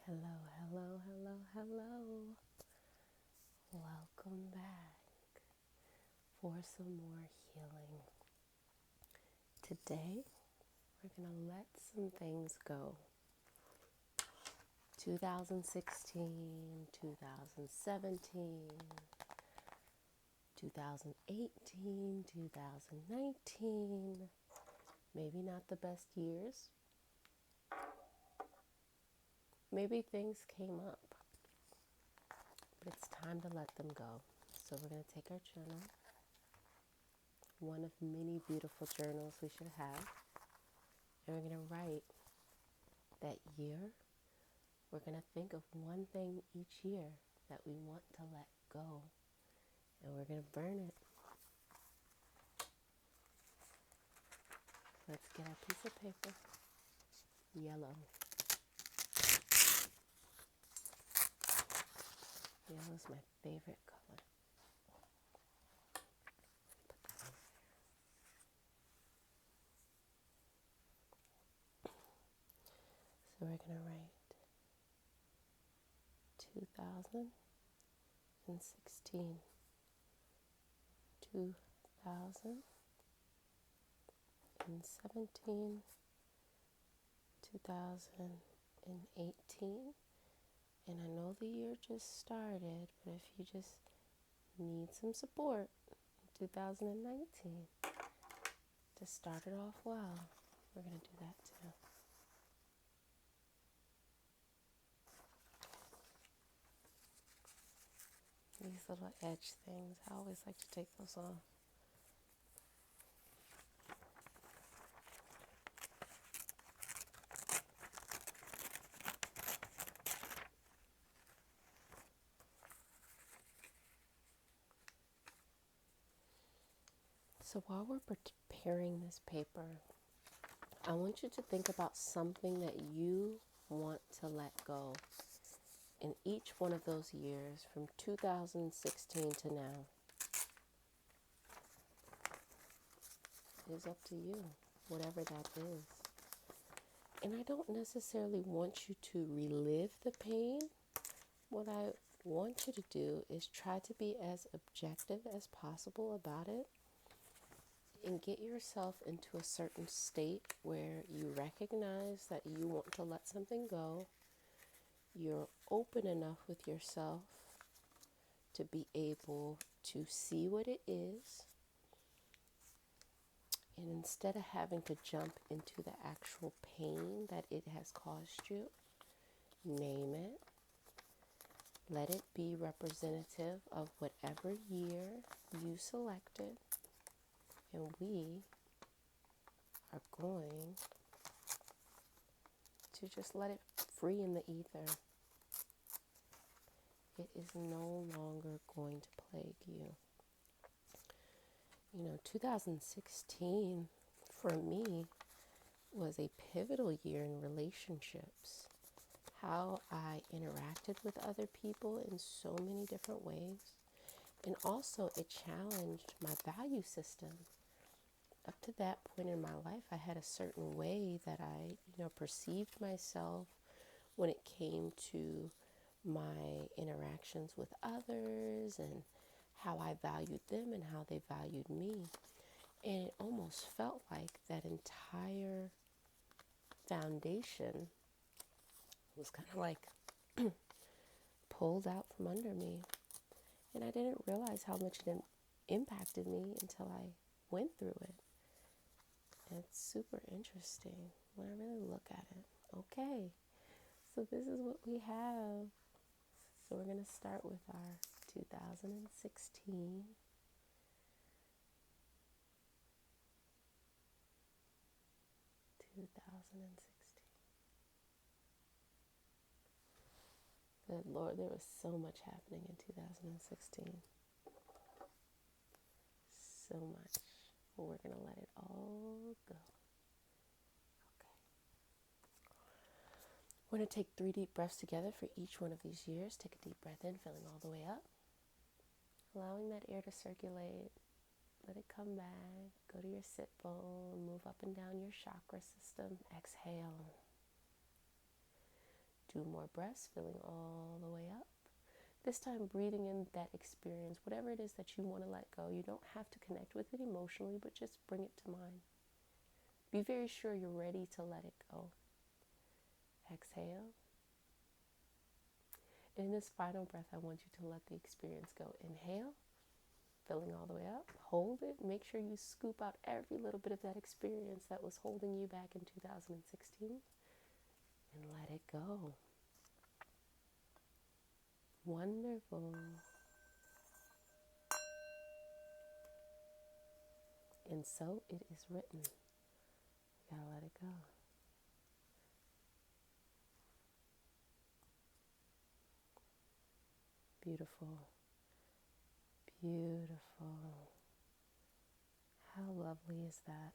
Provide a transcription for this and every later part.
Hello, hello, hello, hello. Welcome back for some more healing. Today, we're going to let some things go. 2016, 2017, 2018, 2019. Maybe not the best years. Maybe things came up. But it's time to let them go. So we're going to take our journal. One of many beautiful journals we should have. And we're going to write that year. We're going to think of one thing each year that we want to let go. And we're going to burn it. Let's get our piece of paper. Yellow. Yellow is my favorite color. So we're going to write 2016, 2017, 2018. And I know the year just started, but if you just need some support, 2019, to start it off well, we're going to do that too. These little edge things, I always like to take those off. So while we're preparing this paper, I want you to think about something that you want to let go in each one of those years from 2016 to now. It is up to you, whatever that is. And I don't necessarily want you to relive the pain. What I want you to do is try to be as objective as possible about it and get yourself into a certain state where you recognize that you want to let something go. You're open enough with yourself to be able to see what it is. And instead of having to jump into the actual pain that it has caused you, name it. Let it be representative of whatever year you selected. And we are going to just let it free in the ether. It is no longer going to plague you. 2016 for me was a pivotal year in relationships. How I interacted with other people in so many different ways. And also it challenged my value system. Up to that point in my life, I had a certain way that I, perceived myself when it came to my interactions with others and how I valued them and how they valued me. And it almost felt like that entire foundation was kind of like pulled out from under me. And I didn't realize how much it impacted me until I went through it. And it's super interesting when I really look at it. Okay, so this is what we have. So we're going to start with our 2016. Good Lord, there was so much happening in 2016. So much. But we're going to let it all go. Okay. We're going to take 3 deep breaths together for each one of these years. Take a deep breath in, filling all the way up. Allowing that air to circulate. Let it come back. Go to your sit bone. Move up and down your chakra system. Exhale. 2 more breaths, filling all the way up. This time, breathing in that experience, whatever it is that you want to let go. You don't have to connect with it emotionally, but just bring it to mind. Be very sure you're ready to let it go. Exhale. In this final breath, I want you to let the experience go. Inhale, filling all the way up. Hold it. Make sure you scoop out every little bit of that experience that was holding you back in 2016 and let it go. Wonderful. And so it is written. You gotta let it go. Beautiful. Beautiful. How lovely is that?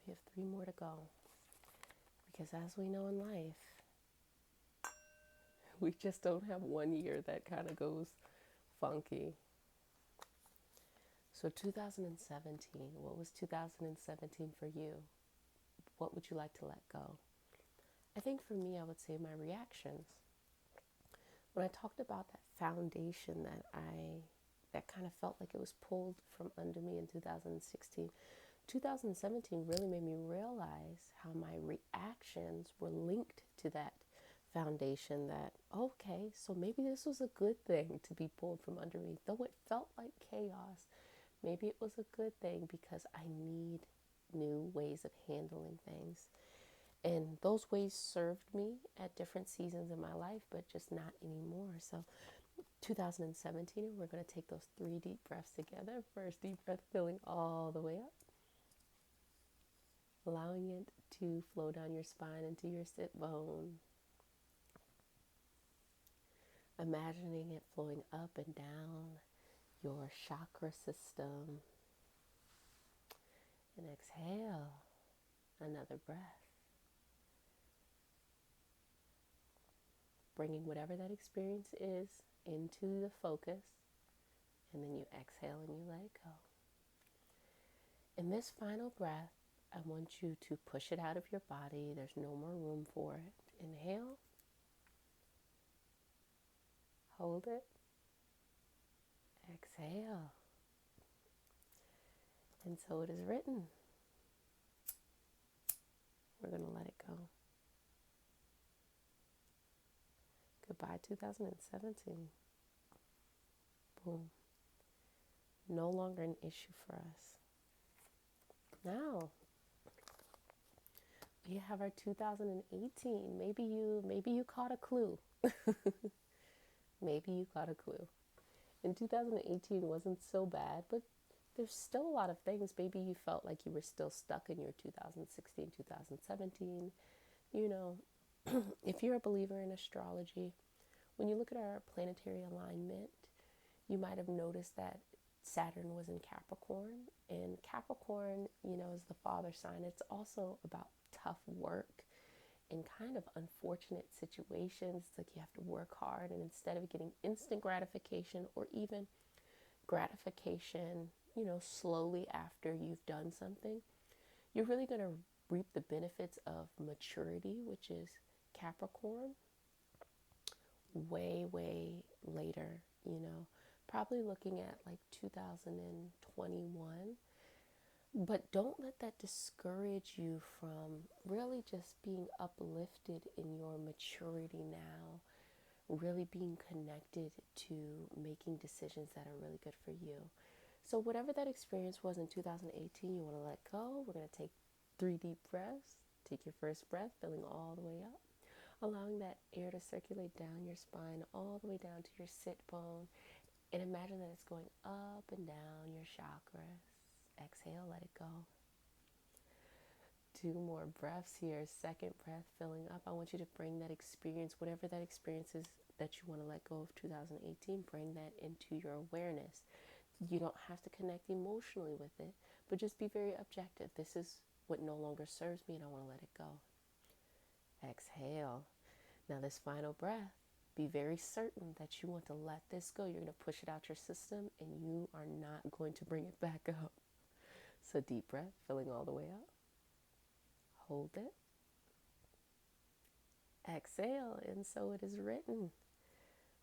We have 3 more to go. Because as we know in life, we just don't have 1 year that kind of goes funky. So 2017, what was 2017 for you? What would you like to let go? I think for me, I would say my reactions. When I talked about that foundation that kind of felt like it was pulled from under me in 2016, 2017 really made me realize how my reactions were linked to that foundation. That, okay, so maybe this was a good thing to be pulled from under me. Though it felt like chaos, maybe it was a good thing because I need new ways of handling things. And those ways served me at different seasons in my life, but just not anymore. So 2017, we're going to take those 3 deep breaths together. First deep breath, filling all the way up. Allowing it to flow down your spine into your sit bone. Imagining it flowing up and down your chakra system. And exhale, another breath. Bringing whatever that experience is into the focus, and then you exhale and you let it go. In this final breath, I want you to push it out of your body. There's no more room for it. Inhale. Hold it. Exhale. And so it is written. We're going to let it go. Goodbye 2017. Boom. No longer an issue for us. Now, we have our 2018. Maybe you caught a clue. Maybe you caught a clue. In 2018 wasn't so bad, but there's still a lot of things. Maybe you felt like you were still stuck in your 2016, 2017. You know, if you're a believer in astrology, when you look at our planetary alignment, you might have noticed that Saturn was in Capricorn. And Capricorn, is the father sign. It's also about tough work and kind of unfortunate situations. It's like you have to work hard, and instead of getting instant gratification or even gratification, slowly after you've done something, you're really going to reap the benefits of maturity, which is Capricorn, way, way later, probably looking at like 2021. But don't let that discourage you from really just being uplifted in your maturity now, really being connected to making decisions that are really good for you. So whatever that experience was in 2018, you want to let go. We're going to take 3 deep breaths. Take your first breath, filling all the way up, allowing that air to circulate down your spine, all the way down to your sit bone. And imagine that it's going up and down your chakras. Exhale, let it go. 2 more breaths here. Second breath, filling up. I want you to bring that experience, whatever that experience is that you want to let go of 2018, bring that into your awareness. You don't have to connect emotionally with it, but just be very objective. This is what no longer serves me, and I want to let it go. Exhale. Now this final breath, be very certain that you want to let this go. You're going to push it out your system, and you are not going to bring it back up. So deep breath, filling all the way up. Hold it. Exhale, and so it is written.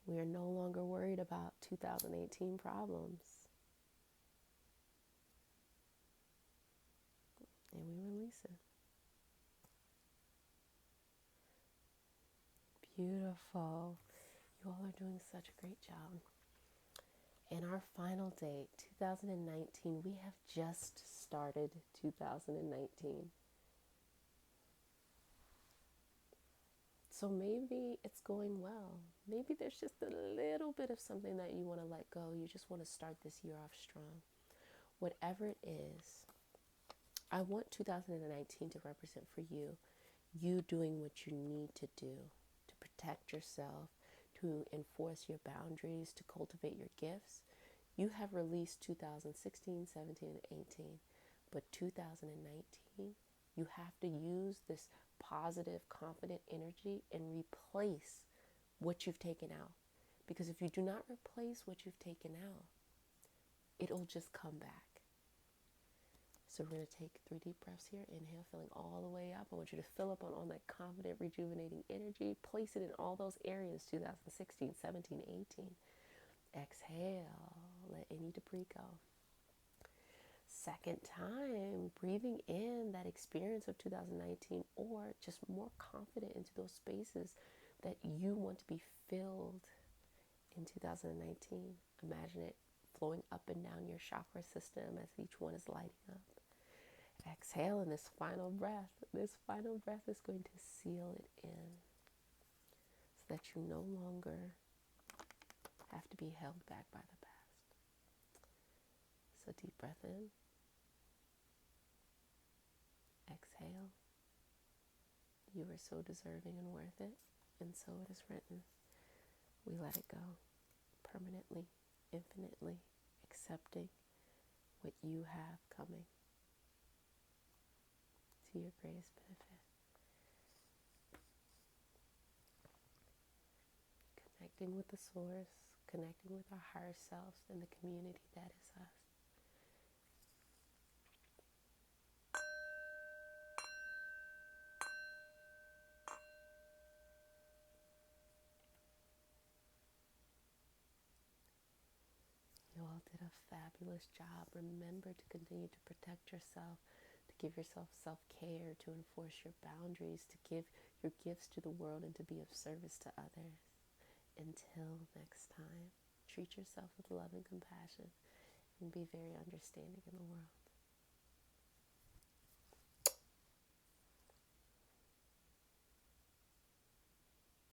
We are no longer worried about 2018 problems. And we release it. Beautiful. You all are doing such a great job. And our final date, 2019, we have just started 2019. So maybe it's going well. Maybe there's just a little bit of something that you want to let go. You just want to start this year off strong. Whatever it is, I want 2019 to represent for you doing what you need to do to protect yourself, to enforce your boundaries, to cultivate your gifts. You have released 2016, 17, and 18, but 2019, you have to use this positive, confident energy and replace what you've taken out. Because if you do not replace what you've taken out, it'll just come back. So we're going to take 3 deep breaths here. Inhale, filling all the way up. I want you to fill up on that confident, rejuvenating energy. Place it in all those areas, 2016, 17, 18. Exhale, let any debris go. Second time, breathing in that experience of 2019, or just more confident into those spaces that you want to be filled in 2019. Imagine it flowing up and down your chakra system as each one is lighting up. Exhale, and this final breath is going to seal it in so that you no longer have to be held back by the past. So deep breath in. Exhale. You are so deserving and worth it, and so it is written. We let it go permanently, infinitely, accepting what you have coming to your greatest benefit. Connecting with the source, connecting with our higher selves and the community that is us. You all did a fabulous job. Remember to continue to protect yourself, to give yourself self-care, to enforce your boundaries, to give your gifts to the world, and to be of service to others. Until next time, treat yourself with love and compassion, and be very understanding in the world.